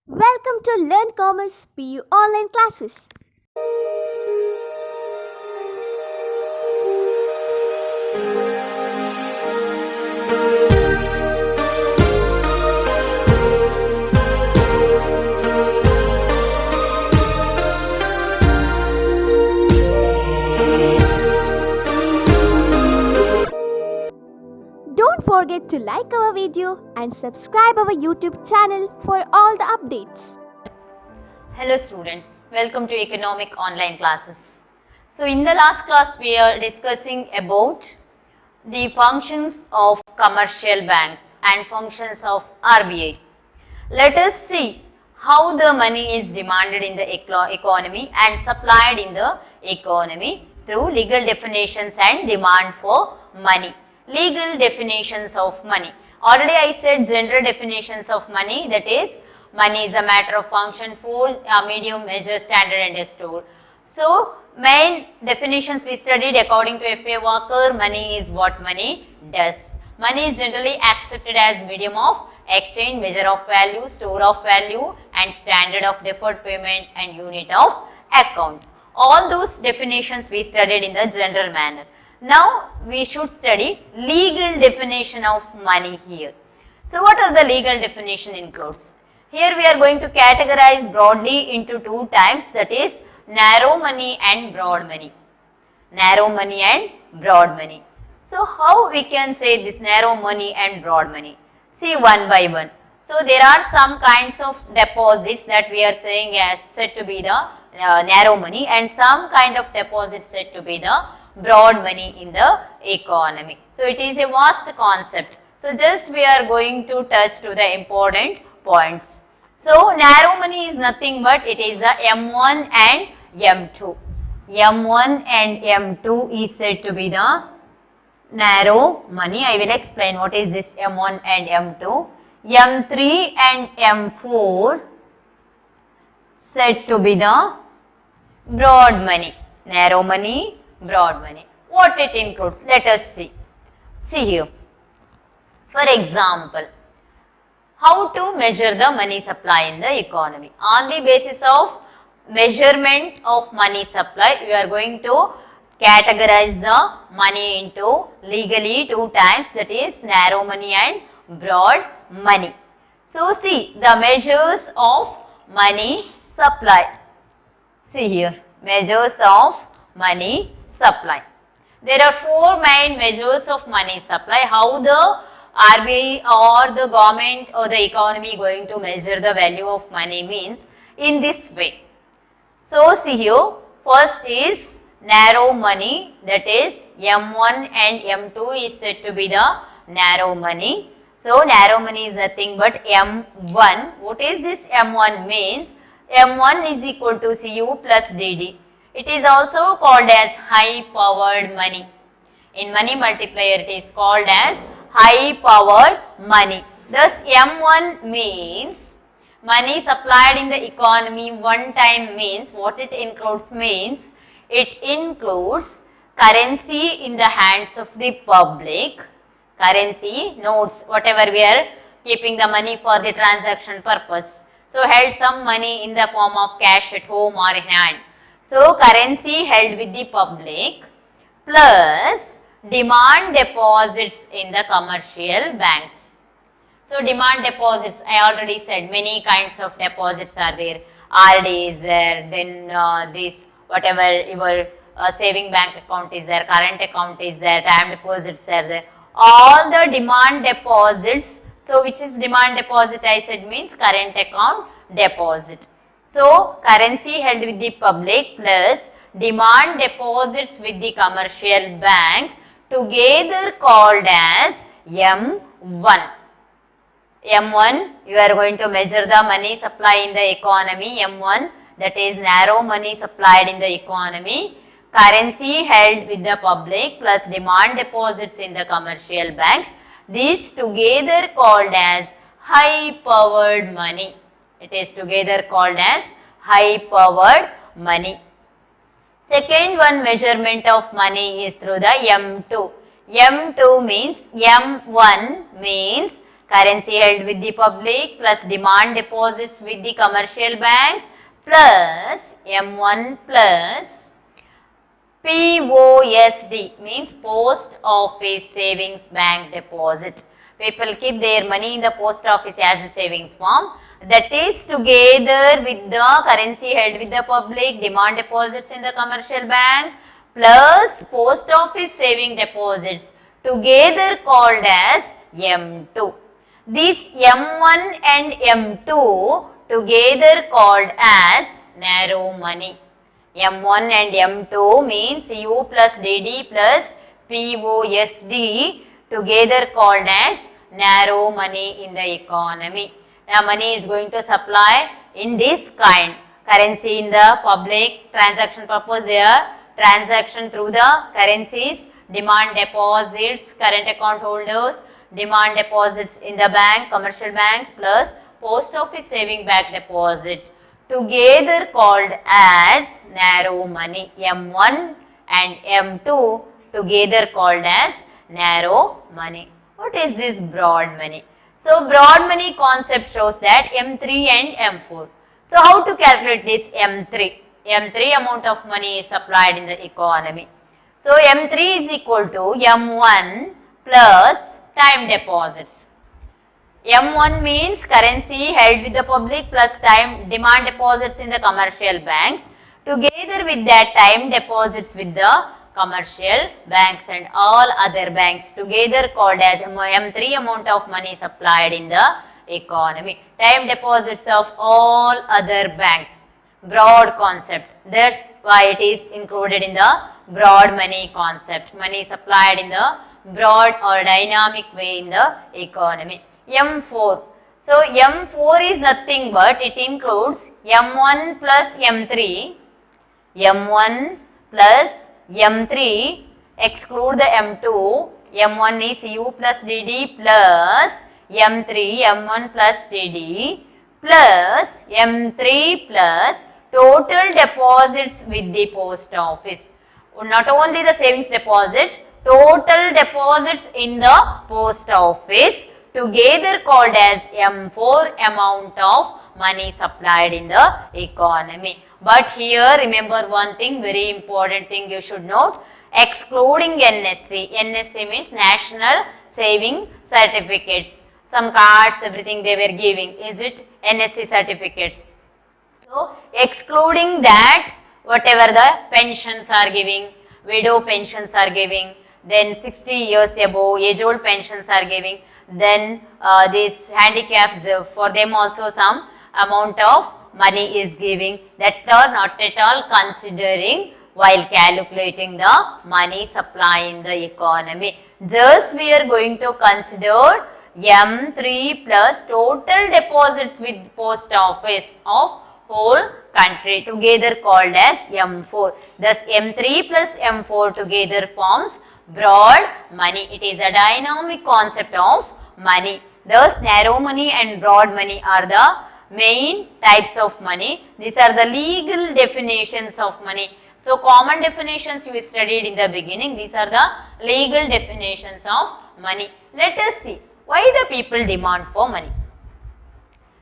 Welcome to Learn Commerce PU online classes. Don't forget to like our video and subscribe our YouTube channel for all the updates. Hello students, welcome to economic online classes. So in the last class we are discussing about the functions of commercial banks and functions of RBI. Let us see how the money is demanded in the economy and supplied in the economy through legal definitions and demand for money. Legal definitions of money. Already I said general definitions of money, that is money is a matter of function, form, medium, measure, standard and a store. So main definitions we studied according to F.A. Walker, money is what money does. Money is generally accepted as medium of exchange, measure of value, store of value and standard of deferred payment and unit of account. All those definitions we studied in the general manner. Now we should study legal definition of money here. So what are the legal definition includes? Here we are going to categorize broadly into two types, that is narrow money and broad money. Narrow money and broad money. So how we can say this narrow money and broad money? See one by one. So there are some kinds of deposits that we are saying as said to be the narrow money, and some kind of deposits said to be the broad money in the economy. So it is a vast concept. So just we are going to touch to the important points. So narrow money is nothing but it is a M1 and M2. M1 and M2 is said to be the narrow money. I will explain what is this M1 and M2. M3 and M4 said to be the broad money. Narrow money, broad money. What it includes? Let us see. See here. For example, how to measure the money supply in the economy? On the basis of measurement of money supply, we are going to categorize the money into legally two types, that is narrow money and broad money. So see the measures of money supply. See here, measures of money supply. There are four main measures of money supply. How the RBI or the government or the economy going to measure the value of money means in this way. So see here, first is narrow money, that is M1 and M2 is said to be the narrow money. So narrow money is nothing but M1. What is this M1 means? M1 is equal to CU plus DD. It is also called as high powered money. In money multiplier it is called as high powered money. Thus M1 means money supplied in the economy one time means what it includes means it includes currency in the hands of the public, currency, notes, whatever we are keeping the money for the transaction purpose. So held some money in the form of cash at home or in hand. So currency held with the public plus demand deposits in the commercial banks. So demand deposits, I already said many kinds of deposits are there. RD is there, then this whatever your saving bank account is there, current account is there, time deposits are there. All the demand deposits. So which is demand deposit? I said means current account deposit. So currency held with the public plus demand deposits with the commercial banks together called as M1. M1, you are going to measure the money supply in the economy. M1, that is narrow money supplied in the economy, currency held with the public plus demand deposits in the commercial banks. These together called as high powered money. It is together called as high powered money. Second one measurement of money is through the M2. M2 means M1 means currency held with the public plus demand deposits with the commercial banks plus M1 plus POSD means Post Office Savings Bank Deposit. People keep their money in the post office as a savings form. That is together with the currency held with the public, demand deposits in the commercial bank plus post office saving deposits together called as M2. These M1 and M2 together called as narrow money. M1 and M2 means U plus DD plus POSD together called as narrow money in the economy. Now money is going to supply in this kind, currency in the public, transaction purpose there, transaction through the currencies, demand deposits, current account holders, demand deposits in the bank, commercial banks plus post office saving bank deposit together called as narrow money. M1 and M2 together called as narrow money. What is this broad money? So broad money concept shows that M3 and M4. So how to calculate this M3? M3 amount of money is supplied in the economy. So M3 is equal to M1 plus time deposits. M1 means currency held with the public plus time demand deposits in the commercial banks together with that time deposits with the commercial banks and all other banks together called as M3 amount of money supplied in the economy. Time deposits of all other banks. Broad concept. That's why it is included in the broad money concept. Money supplied in the broad or dynamic way in the economy. M4. So M4 is nothing but it includes M1 plus M3, M1 plus M3, exclude the M2, M1 is U plus DD plus M3, M1 plus DD plus M3 plus total deposits with the post office. Not only the savings deposit, total deposits in the post office together called as M4 amount of money supplied in the economy. But here remember one thing, very important thing you should note, excluding NSC. NSC means National Saving Certificates. Some cards, everything they were giving, is it NSC certificates? So excluding that, whatever the pensions are giving, widow pensions are giving, then 60 years above age old pensions are giving, then these handicaps, for them also some amount of money is giving, that are not at all considering while calculating the money supply in the economy. Just we are going to consider M3 plus total deposits with post office of whole country together called as M4. Thus M3 plus M4 together forms broad money. It is a dynamic concept of money. Thus narrow money and broad money are the main types of money. These are the legal definitions of money. So common definitions you studied in the beginning. These are the legal definitions of money. Let us see why the people demand for money.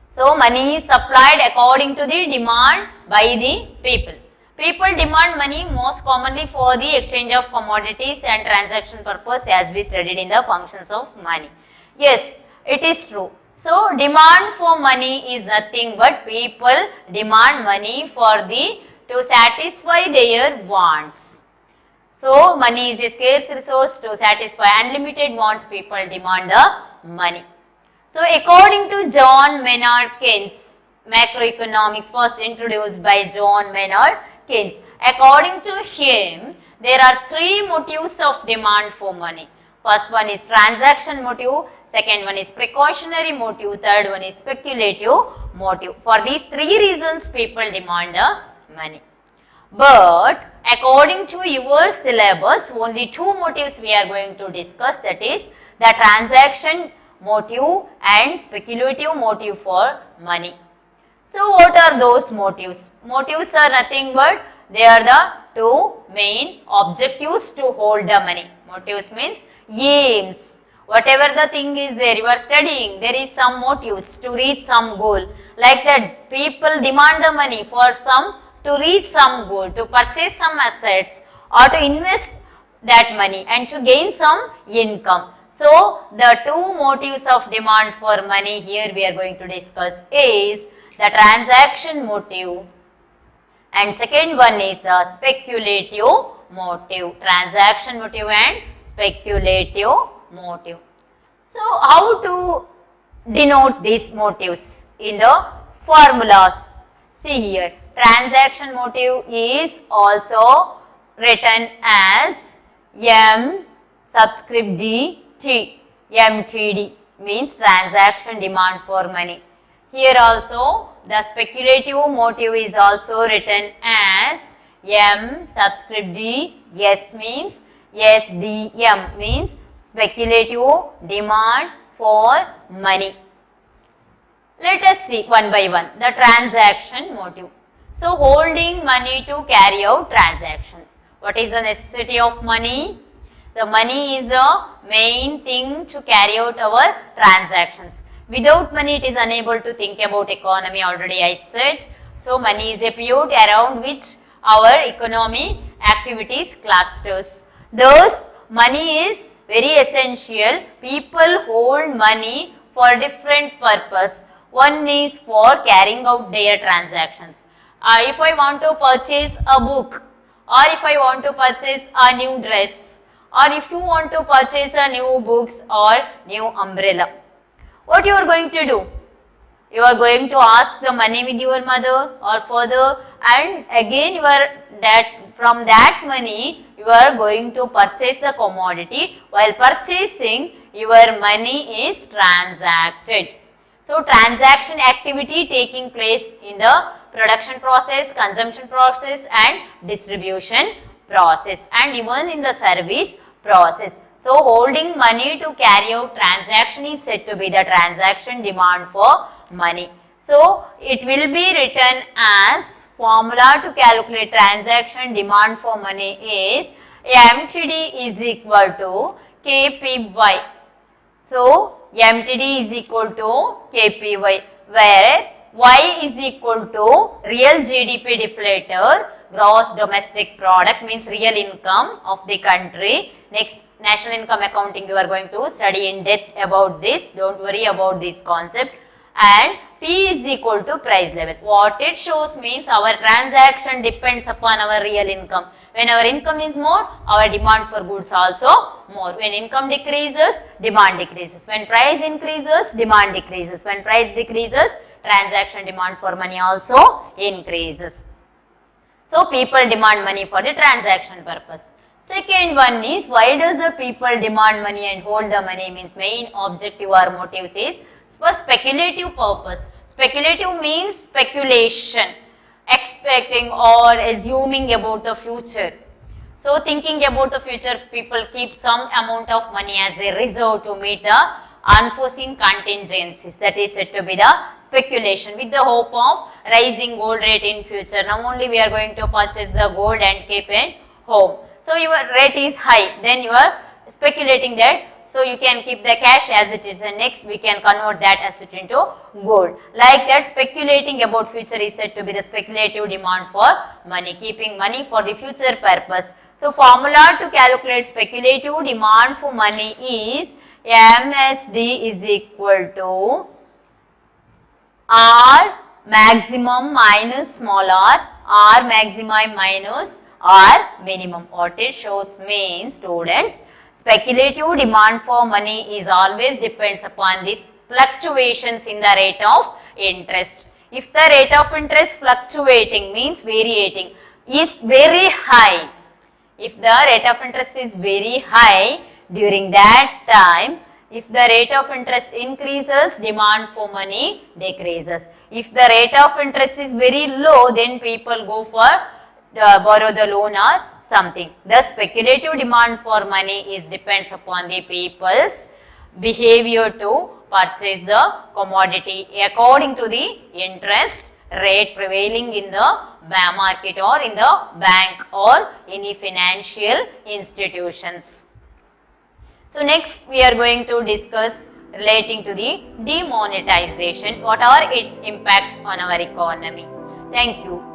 So money is supplied according to the demand by the people. People demand money most commonly for the exchange of commodities and transaction purpose, as we studied in the functions of money. Yes, it is true. So demand for money is nothing but people demand money for to satisfy their wants. So money is a scarce resource. To satisfy unlimited wants, people demand the money. So according to John Maynard Keynes, macroeconomics was introduced by John Maynard Keynes. According to him, there are three motives of demand for money. First one is transaction motive, second one is precautionary motive, third one is speculative motive. For these three reasons, people demand the money. But according to your syllabus, only two motives we are going to discuss, that is the transaction motive and speculative motive for money. So what are those motives? Motives are nothing but they are the two main objectives to hold the money. Motives means aims. Whatever the thing is there, you are studying, there is some motives to reach some goal. Like that, people demand the money for some, to reach some goal, to purchase some assets or to invest that money and to gain some income. So, the two motives of demand for money here we are going to discuss is the transaction motive, and second one is the speculative motive. Transaction motive and speculative motive. So, how to denote these motives in the formulas? See here, transaction motive is also written as M subscript D T. MTD means transaction demand for money. Here also the speculative motive is also written as M subscript D. S means SDM means speculative demand for money. Let us see one by one the transaction motive. So, holding money to carry out transaction. What is the necessity of money? The money is the main thing to carry out our transactions. Without money, it is unable to think about economy, already I said. So, money is a pivot around which our economy activities clusters. Thus, money is very essential. People hold money for different purpose. One is for carrying out their transactions. If I want to purchase a book, or if I want to purchase a new dress, or if you want to purchase a new books or new umbrella, what you are going to do? You are going to ask the money with your mother or father, and again you are from that money you are going to purchase the commodity. While purchasing, your money is transacted. So, transaction activity taking place in the production process, consumption process and distribution process, and even in the service process. So, holding money to carry out transaction is said to be the transaction demand for money. So, it will be written as formula to calculate transaction demand for money is MTD is equal to KPY. So, MTD is equal to KPY, where Y is equal to real GDP deflator, gross domestic product means real income of the country. Next, national income accounting you are going to study in depth about this, don't worry about this concept. And P is equal to price level. What it shows means our transaction depends upon our real income. When our income is more, our demand for goods also more. When income decreases, demand decreases. When price increases, demand decreases. When price decreases, transaction demand for money also increases. So, people demand money for the transaction purpose. Second one is, why does the people demand money and hold the money? Means main objective or motives is for speculative purpose. Speculative means speculation, expecting or assuming about the future. So, thinking about the future, people keep some amount of money as a reserve to meet the unforeseen contingencies. That is said to be the speculation, with the hope of rising gold rate in future. Now only we are going to purchase the gold and keep it home. So, your rate is high, then you are speculating that. So, you can keep the cash as it is, and next we can convert that asset into gold. Like that, speculating about future is said to be the speculative demand for money, keeping money for the future purpose. So, formula to calculate speculative demand for money is MSD is equal to R maximum minus small r maximum minus R minimum. What it shows means, students, speculative demand for money is always depends upon these fluctuations in the rate of interest. If the rate of interest fluctuating means variating is very high, if the rate of interest is very high, during that time, if the rate of interest increases, demand for money decreases. If the rate of interest is very low, then people go for borrow the loan or something. The speculative demand for money is depends upon the people's behavior to purchase the commodity according to the interest rate prevailing in the market or in the bank or any financial institutions. So next we are going to discuss relating to the demonetization. What are its impacts on our economy? Thank you.